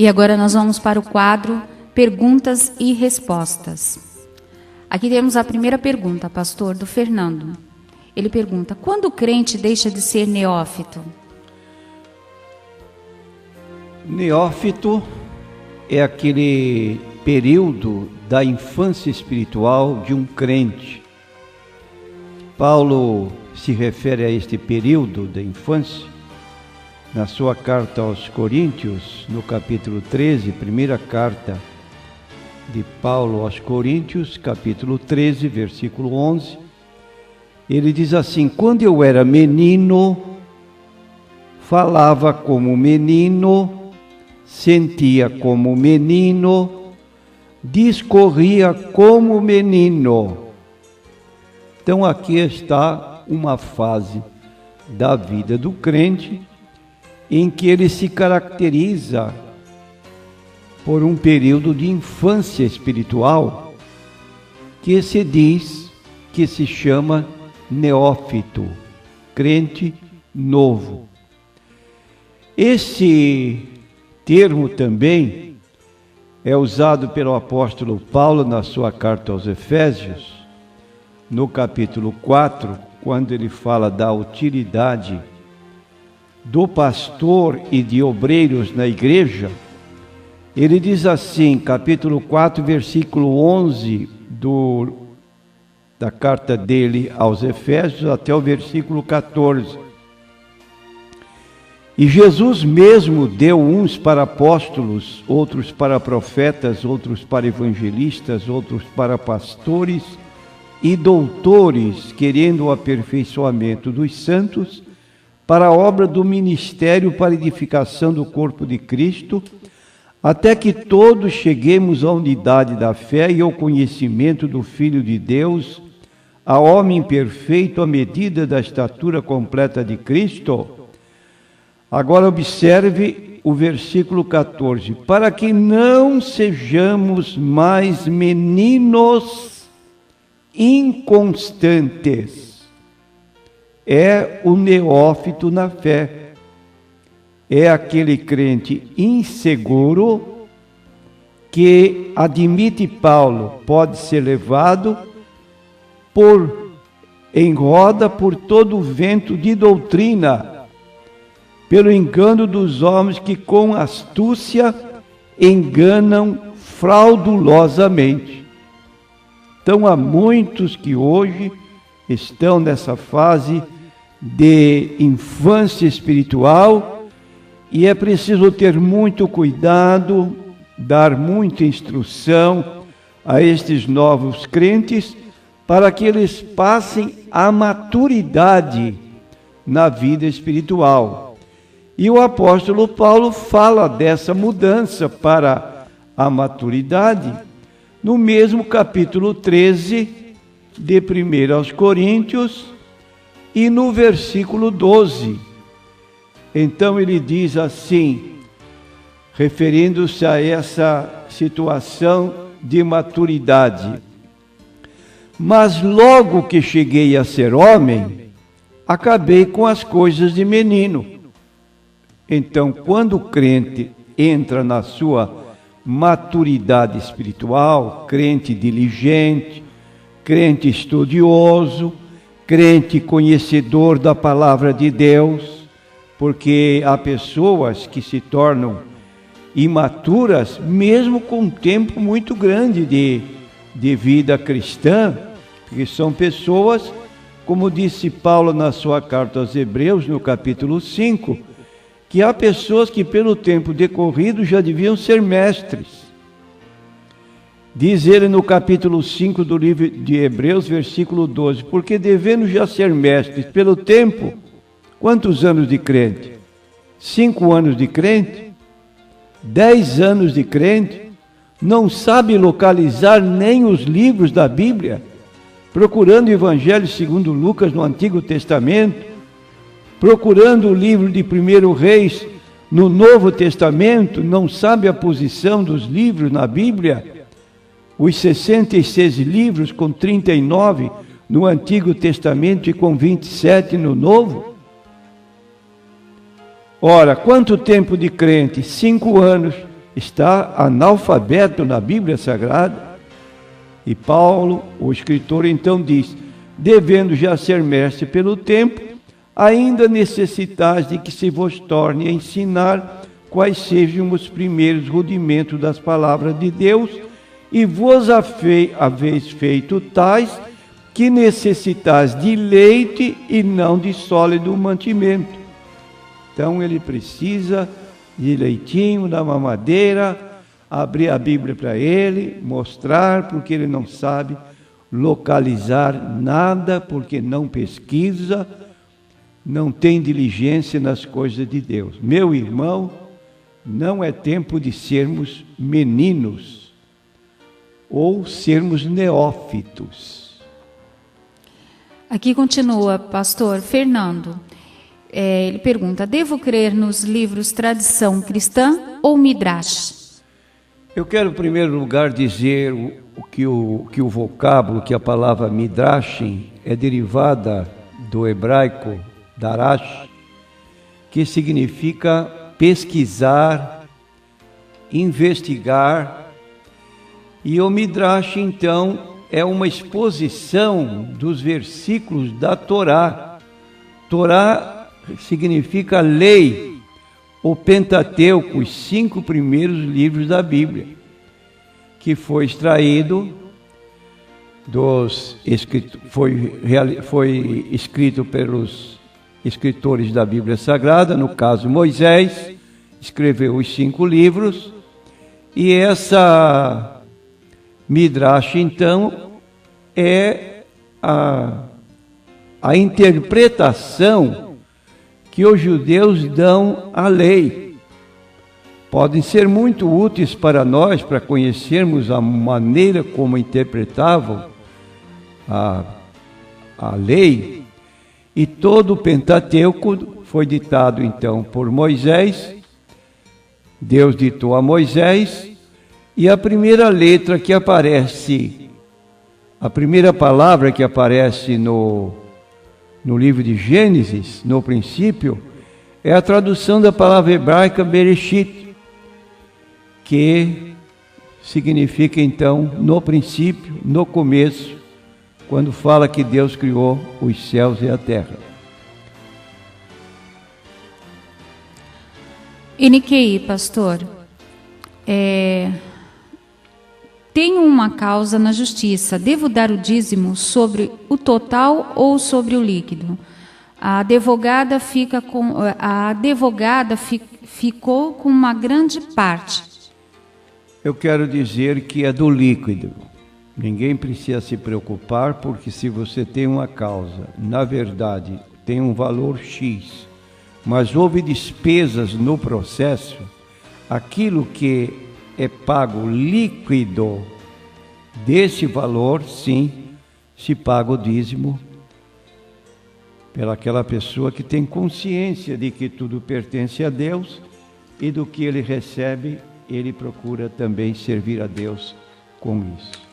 E agora nós vamos para o quadro Perguntas e Respostas. Aqui temos a primeira pergunta, pastor, do Fernando. Ele pergunta: quando o crente deixa de ser neófito? Neófito é aquele período da infância espiritual de um crente. Paulo se refere a este período da infância na sua carta aos Coríntios, no capítulo 13, primeira carta de Paulo aos Coríntios, capítulo 13, versículo 11. Ele diz assim: quando eu era menino, falava como menino, sentia como menino, discorria como menino. Então aqui está uma fase da vida do crente em que ele se caracteriza por um período de infância espiritual que se diz, que se chama neófito, crente novo. Esse termo também é usado pelo apóstolo Paulo na sua carta aos Efésios, no capítulo 4, quando ele fala da utilidade do pastor e de obreiros na igreja. Ele diz assim, capítulo 4, versículo 11 da carta dele aos Efésios até o versículo 14. E Jesus mesmo deu uns para apóstolos, outros para profetas, outros para evangelistas, outros para pastores e doutores, querendo o aperfeiçoamento dos santos, para a obra do ministério, para a edificação do corpo de Cristo, até que todos cheguemos à unidade da fé e ao conhecimento do Filho de Deus, a homem perfeito, à medida da estatura completa de Cristo. Agora observe o versículo 14. Para que não sejamos mais meninos inconstantes. É o neófito na fé. É aquele crente inseguro que, admite Paulo, pode ser levado em roda por todo o vento de doutrina, pelo engano dos homens que com astúcia enganam fraudulosamente. Então há muitos que hoje estão nessa fase de infância espiritual e é preciso ter muito cuidado, dar muita instrução a estes novos crentes para que eles passem a maturidade na vida espiritual. E o apóstolo Paulo fala dessa mudança para a maturidade no mesmo capítulo 13 de 1 aos Coríntios e no versículo 12. Então ele diz assim, referindo-se a essa situação de maturidade: mas logo que cheguei a ser homem, acabei com as coisas de menino. Então, quando o crente entra na sua maturidade espiritual, crente diligente, crente estudioso, crente conhecedor da palavra de Deus, porque há pessoas que se tornam imaturas, mesmo com um tempo muito grande de vida cristã, porque são pessoas, como disse Paulo na sua carta aos Hebreus, no capítulo 5, que há pessoas que pelo tempo decorrido já deviam ser mestres. Diz ele no capítulo 5 do livro de Hebreus, versículo 12, porque devendo já ser mestres pelo tempo, quantos anos de crente? 5 anos de crente? 10 anos de crente? Não sabe localizar nem os livros da Bíblia, procurando o Evangelho segundo Lucas no Antigo Testamento, procurando o livro de 1 Reis no Novo Testamento, não sabe a posição dos livros na Bíblia, os 66 livros com 39 no Antigo Testamento e com 27 no Novo. Ora, quanto tempo de crente? 5 anos. está analfabeto na Bíblia Sagrada. E Paulo, o escritor, então diz: devendo já ser mestre pelo tempo, ainda necessitais de que se vos torne a ensinar quais sejam os primeiros rudimentos das palavras de Deus, e vos haveis feito tais que necessitais de leite e não de sólido mantimento. Então ele precisa de leitinho, da mamadeira, abrir a Bíblia para ele, mostrar, porque ele não sabe localizar nada, porque não pesquisa, não tem diligência nas coisas de Deus. Meu irmão, não é tempo de sermos meninos ou sermos neófitos. Aqui continua, pastor Fernando. Ele pergunta: devo crer nos livros tradição cristã ou midrash? Eu quero, em primeiro lugar, dizer que o vocábulo, que a palavra midrash é derivada do hebraico darash, que significa pesquisar, investigar. E o midrash, então, é uma exposição dos versículos da Torá. Torá significa lei, o Pentateuco, os 5 primeiros livros da Bíblia, que foi extraído foi escrito pelos escritores da Bíblia Sagrada. No caso, Moisés escreveu os 5 livros, e essa midrash, então, é a interpretação que os judeus dão à lei. Podem ser muito úteis para nós, para conhecermos a maneira como interpretavam a lei. E todo o Pentateuco foi ditado, então, por Moisés. Deus ditou a Moisés, e a primeira letra que aparece, a primeira palavra que aparece no livro de Gênesis, no princípio, é a tradução da palavra hebraica Bereshit, que significa, então, no princípio, no começo, quando fala que Deus criou os céus e a terra. NQI, pastor, tenho uma causa na justiça, devo dar o dízimo sobre o total ou sobre o líquido? A advogada ficou com uma grande parte. Eu quero dizer que é do líquido. Ninguém precisa se preocupar, porque se você tem uma causa, na verdade, tem um valor X, mas houve despesas no processo, aquilo que é pago líquido desse valor, sim, se paga o dízimo pelaquela pessoa que tem consciência de que tudo pertence a Deus, e do que ele recebe, ele procura também servir a Deus com isso.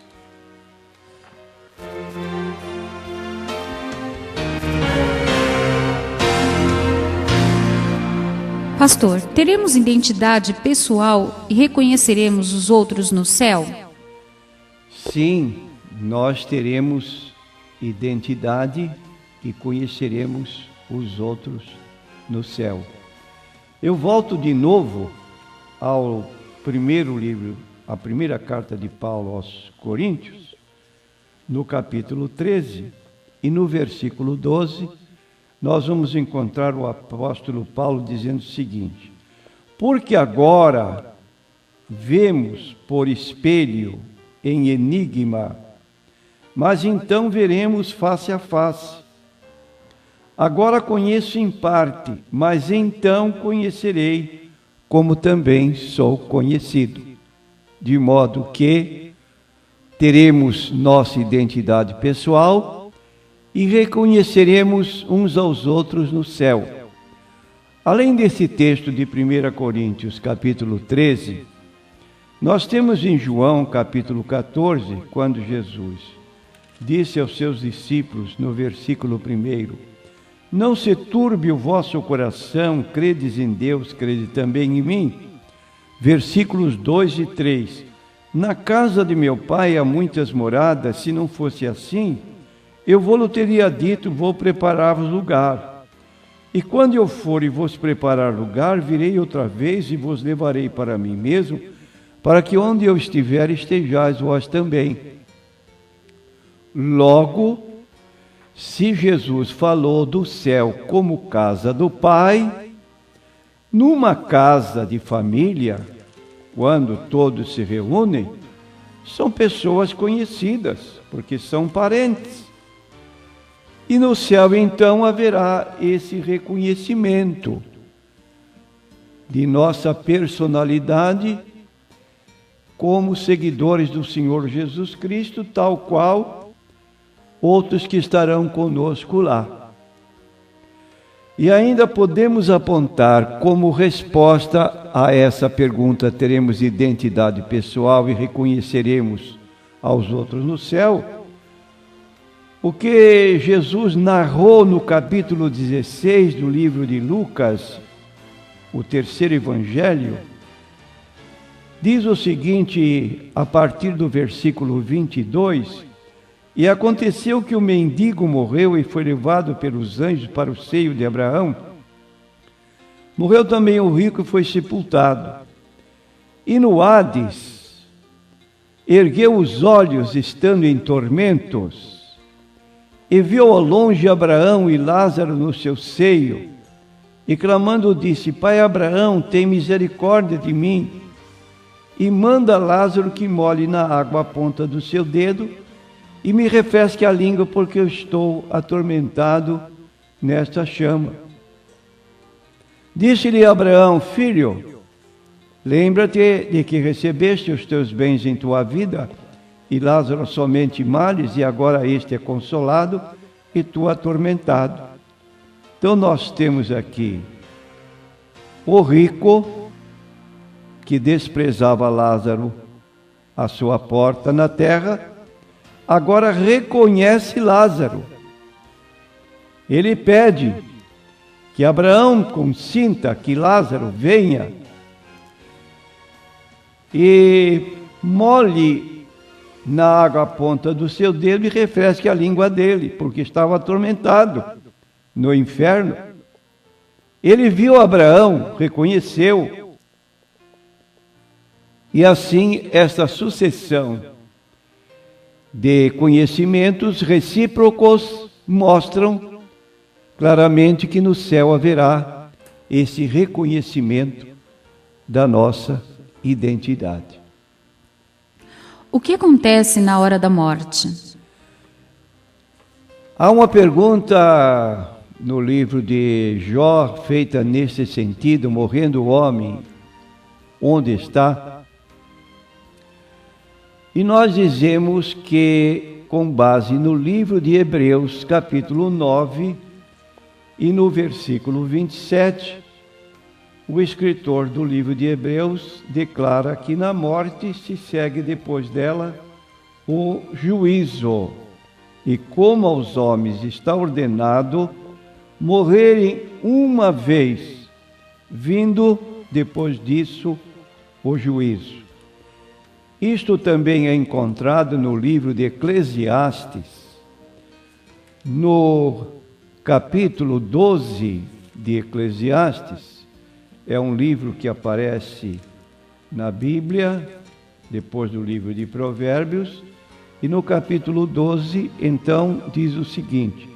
Pastor, teremos identidade pessoal e reconheceremos os outros no céu? Sim, nós teremos identidade e conheceremos os outros no céu. Eu volto de novo ao primeiro livro, a primeira carta de Paulo aos Coríntios, no capítulo 13 e no versículo 12, nós vamos encontrar o apóstolo Paulo dizendo o seguinte: porque agora vemos por espelho, em enigma, mas então veremos face a face. Agora conheço em parte, mas então conhecerei, como também sou conhecido. De modo que teremos nossa identidade pessoal e reconheceremos uns aos outros no céu. Além desse texto de 1 Coríntios, capítulo 13, nós temos em João, capítulo 14, quando Jesus disse aos seus discípulos, no versículo 1, não se turbe o vosso coração, credes em Deus, crede também em mim. versículos 2 e 3. Na casa de meu pai há muitas moradas, se não fosse assim, eu vou-lhe teria dito, vou preparar-vos lugar. E quando eu for e vos preparar lugar, virei outra vez e vos levarei para mim mesmo, para que onde eu estiver estejais vós também. Logo, se Jesus falou do céu como casa do Pai, numa casa de família, quando todos se reúnem, são pessoas conhecidas, porque são parentes. E no céu, então, haverá esse reconhecimento de nossa personalidade como seguidores do Senhor Jesus Cristo, tal qual outros que estarão conosco lá. E ainda podemos apontar como resposta a essa pergunta, teremos identidade pessoal e reconheceremos aos outros no céu, o que Jesus narrou no capítulo 16 do livro de Lucas, o terceiro evangelho, diz o seguinte, a partir do versículo 22, e aconteceu que o mendigo morreu e foi levado pelos anjos para o seio de Abraão. Morreu também o rico e foi sepultado. E no Hades, ergueu os olhos, estando em tormentos, e viu ao longe Abraão e Lázaro no seu seio, e clamando disse, Pai Abraão, tem misericórdia de mim, e manda Lázaro que molhe na água a ponta do seu dedo, e me refresque a língua, porque eu estou atormentado nesta chama. Disse-lhe Abraão, filho, lembra-te de que recebeste os teus bens em tua vida, e Lázaro somente males, e agora este é consolado, e tu atormentado. Então nós temos aqui o rico, que desprezava Lázaro à sua porta na terra, agora reconhece Lázaro. Ele pede que Abraão consinta que Lázaro venha e molhe na água a ponta do seu dedo e refresque a língua dele, porque estava atormentado no inferno. Ele viu Abraão, reconheceu, e assim esta sucessão de conhecimentos recíprocos mostram claramente que no céu haverá esse reconhecimento da nossa identidade. O que acontece na hora da morte? Há uma pergunta no livro de Jó feita nesse sentido, morrendo o homem, onde está? E nós dizemos que, com base no livro de Hebreus, capítulo 9, e no versículo 27, o escritor do livro de Hebreus declara que na morte se segue depois dela o juízo. E como aos homens está ordenado morrerem uma vez, vindo depois disso o juízo. Isto também é encontrado no livro de Eclesiastes, no capítulo 12 de Eclesiastes. É um livro que aparece na Bíblia, depois do livro de Provérbios, e no capítulo 12, então, diz o seguinte: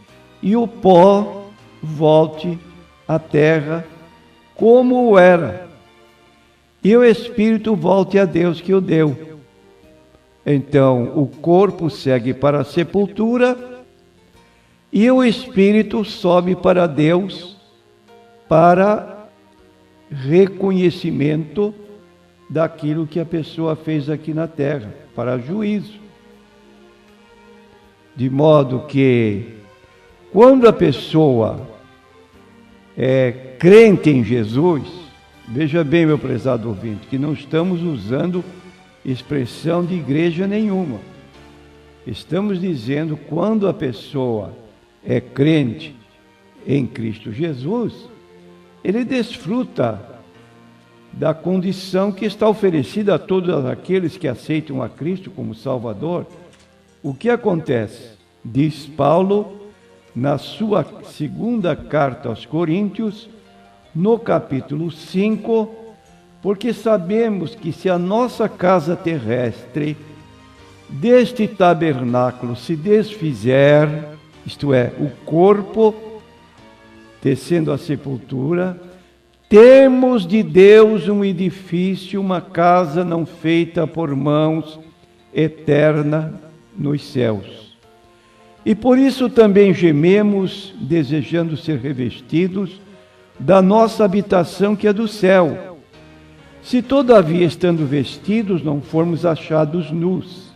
e o pó volte à terra como era, e o espírito volte a Deus que o deu. Então, o corpo segue para a sepultura, e o espírito sobe para Deus, para reconhecimento daquilo que a pessoa fez aqui na terra, para juízo. De modo que, quando a pessoa é crente em Jesus, veja bem, meu prezado ouvinte, que não estamos usando expressão de igreja nenhuma. Estamos dizendo, quando a pessoa é crente em Cristo Jesus, ele desfruta da condição que está oferecida a todos aqueles que aceitam a Cristo como Salvador. O que acontece? Diz Paulo na sua segunda carta aos Coríntios, no capítulo 5, porque sabemos que se a nossa casa terrestre deste tabernáculo se desfizer, isto é, o corpo, descendo à sepultura, temos de Deus um edifício, uma casa não feita por mãos, eterna nos céus. E por isso também gememos, desejando ser revestidos da nossa habitação que é do céu. Se todavia, estando vestidos, não formos achados nus.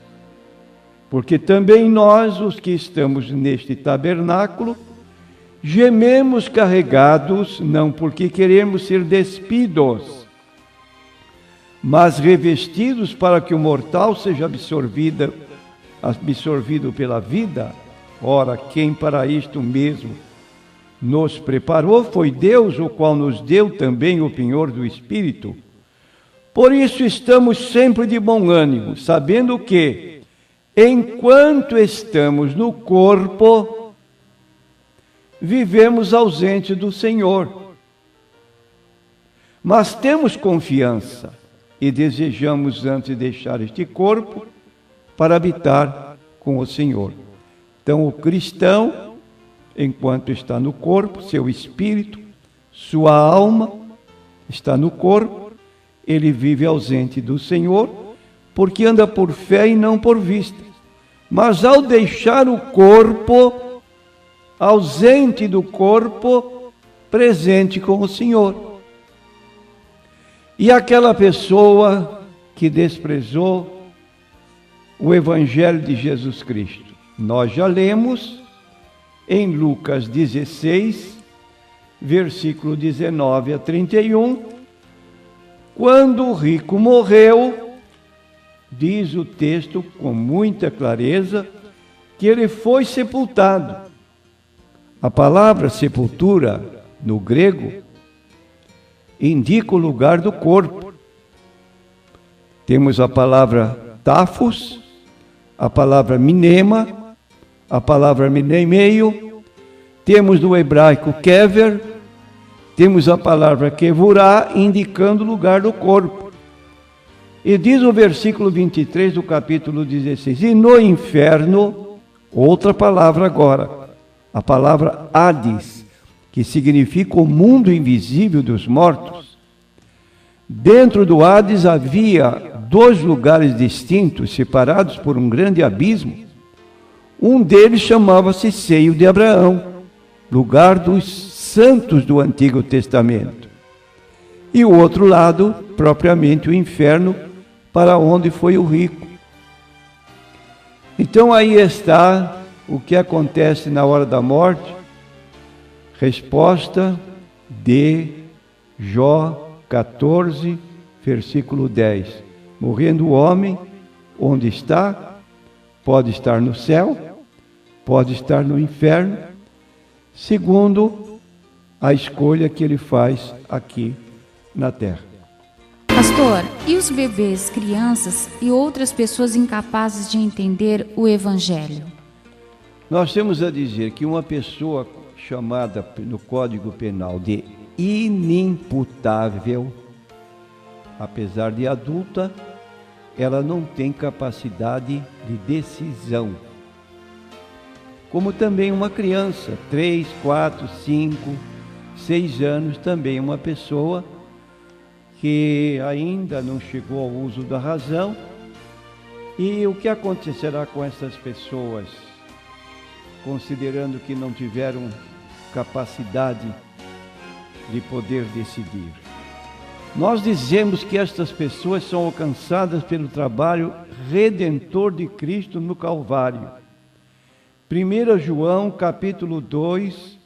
Porque também nós, os que estamos neste tabernáculo, gememos carregados, não porque queremos ser despidos, mas revestidos para que o mortal seja absorvido pela vida. Ora, quem para isto mesmo nos preparou foi Deus, o qual nos deu também o penhor do Espírito. Por isso estamos sempre de bom ânimo, sabendo que, enquanto estamos no corpo, vivemos ausente do Senhor. Mas temos confiança e desejamos antes deixar este corpo para habitar com o Senhor. Então, o cristão, enquanto está no corpo, seu espírito, sua alma está no corpo, ele vive ausente do Senhor, porque anda por fé e não por vista. Mas ao deixar o corpo, ausente do corpo, presente com o Senhor. E aquela pessoa que desprezou o Evangelho de Jesus Cristo, nós já lemos em Lucas 16, versículo 19 a 31, quando o rico morreu, diz o texto com muita clareza, que ele foi sepultado. A palavra sepultura, no grego, indica o lugar do corpo. Temos a palavra tafos, a palavra minema, a palavra minemeio, temos no hebraico kever, temos a palavra kevurá, indicando o lugar do corpo. E diz o versículo 23 do capítulo 16, e no inferno, outra palavra agora, a palavra Hades, que significa o mundo invisível dos mortos. Dentro do Hades havia 2 lugares distintos, separados por um grande abismo. Um deles chamava-se Seio de Abraão, lugar dos santos do Antigo Testamento. E o outro lado, propriamente o inferno, para onde foi o rico. Então aí está o que acontece na hora da morte. Resposta de Jó 14, versículo 10. Morrendo o homem, onde está? Pode estar no céu, pode estar no inferno, segundo a escolha que ele faz aqui na terra. Pastor, e os bebês, crianças e outras pessoas incapazes de entender o Evangelho? Nós temos a dizer que uma pessoa chamada no Código Penal de inimputável, apesar de adulta, ela não tem capacidade de decisão. Como também uma criança, 3, 4, 5, 6 anos, também uma pessoa que ainda não chegou ao uso da razão. E o que acontecerá com essas pessoas, considerando que não tiveram capacidade de poder decidir? Nós dizemos que estas pessoas são alcançadas pelo trabalho redentor de Cristo no Calvário. 1 João, capítulo 2,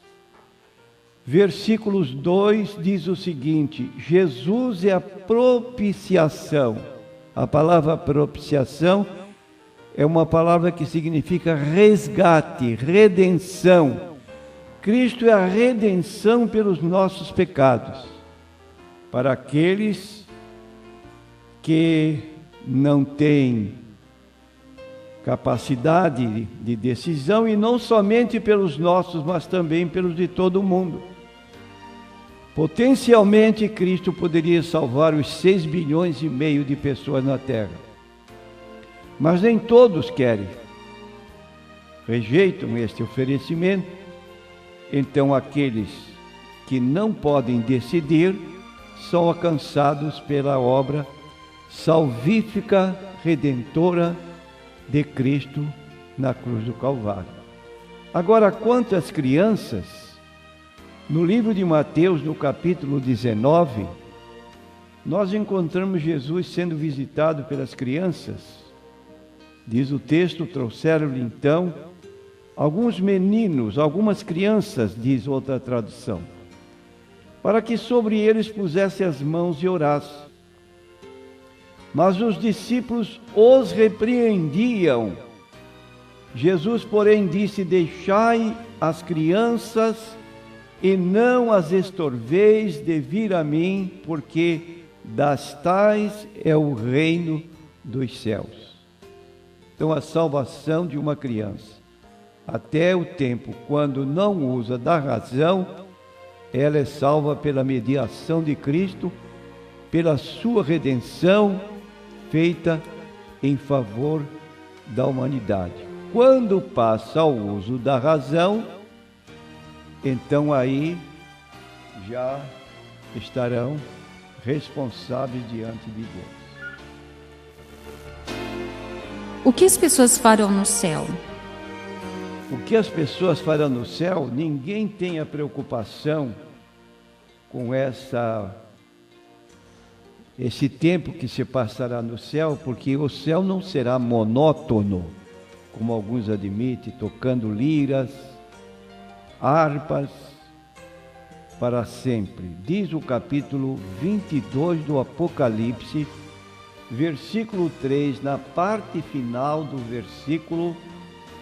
versículos 2, diz o seguinte: Jesus é a propiciação. A palavra propiciação é uma palavra que significa resgate, redenção. Cristo é a redenção pelos nossos pecados, para aqueles que não têm capacidade de decisão, e não somente pelos nossos, mas também pelos de todo o mundo. Potencialmente, Cristo poderia salvar os 6,5 bilhões de pessoas na Terra. Mas nem todos querem, rejeitam este oferecimento. Então, aqueles que não podem decidir são alcançados pela obra salvífica, redentora de Cristo na cruz do Calvário. Agora, quanto às crianças, no livro de Mateus, no capítulo 19, nós encontramos Jesus sendo visitado pelas crianças. Diz o texto: trouxeram-lhe então alguns meninos, algumas crianças, diz outra tradução, para que sobre eles pusesse as mãos e orasse. Mas os discípulos os repreendiam. Jesus, porém, disse: deixai as crianças e não as estorveis de vir a mim, porque das tais é o reino dos céus. Então, a salvação de uma criança, até o tempo quando não usa da razão, ela é salva pela mediação de Cristo, pela sua redenção feita em favor da humanidade. Quando passa ao uso da razão, então aí já estarão responsáveis diante de Deus. O que as pessoas farão no céu? O que as pessoas farão no céu, ninguém tem a preocupação com esse tempo que se passará no céu, porque o céu não será monótono, como alguns admitem, tocando liras, harpas, para sempre. Diz o capítulo 22 do Apocalipse, versículo 3, na parte final do versículo,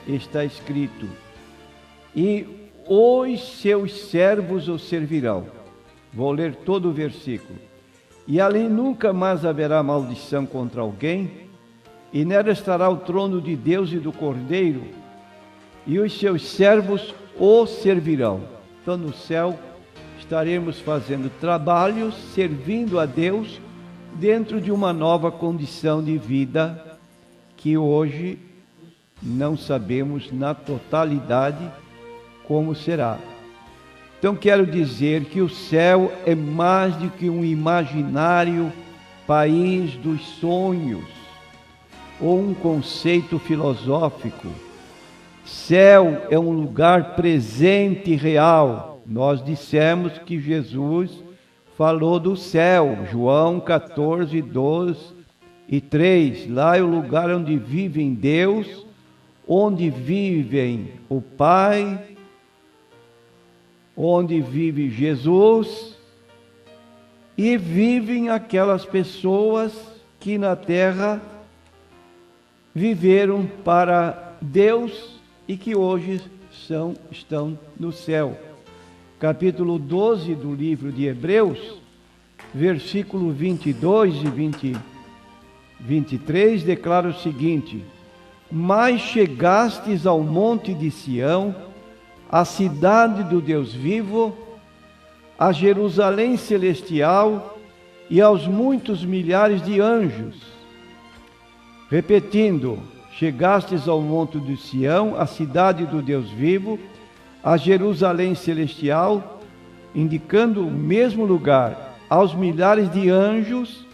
está escrito: e os seus servos o servirão. Vou ler todo o versículo. E ali nunca mais haverá maldição contra alguém, e nela estará o trono de Deus e do Cordeiro, e os seus servos o servirão. Então, no céu, estaremos fazendo trabalhos, servindo a Deus, dentro de uma nova condição de vida, que hoje não sabemos na totalidade como será. Então, quero dizer que o céu é mais do que um imaginário país dos sonhos, ou um conceito filosófico. Céu é um lugar presente e real. Nós dissemos que Jesus falou do céu, João 14, 12 e 3. Lá é o lugar onde vivem Deus, onde vivem o Pai, onde vive Jesus, e vivem aquelas pessoas que na terra viveram para Deus e que hoje estão no céu. Capítulo 12 do livro de Hebreus, versículo 22 e 23, declara o seguinte: mas chegastes ao monte de Sião, a cidade do Deus vivo, a Jerusalém celestial e aos muitos milhares de anjos. Repetindo, chegastes ao monte de Sião, a cidade do Deus vivo, a Jerusalém celestial, indicando o mesmo lugar, aos milhares de anjos.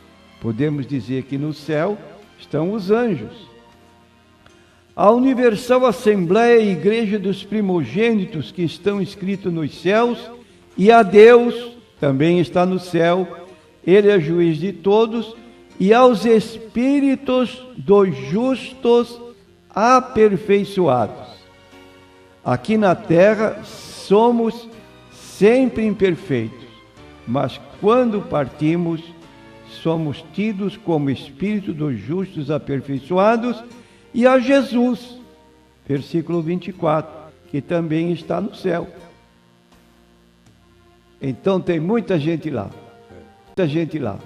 Podemos dizer que no céu estão os anjos. A universal assembleia e igreja dos primogênitos que estão escritos nos céus, e a Deus, também está no céu, Ele é juiz de todos, e aos espíritos dos justos aperfeiçoados. Aqui na terra somos sempre imperfeitos, mas quando partimos, somos tidos como espírito dos justos aperfeiçoados, e a Jesus, versículo 24, que também está no céu. Então tem muita gente lá, muita gente lá.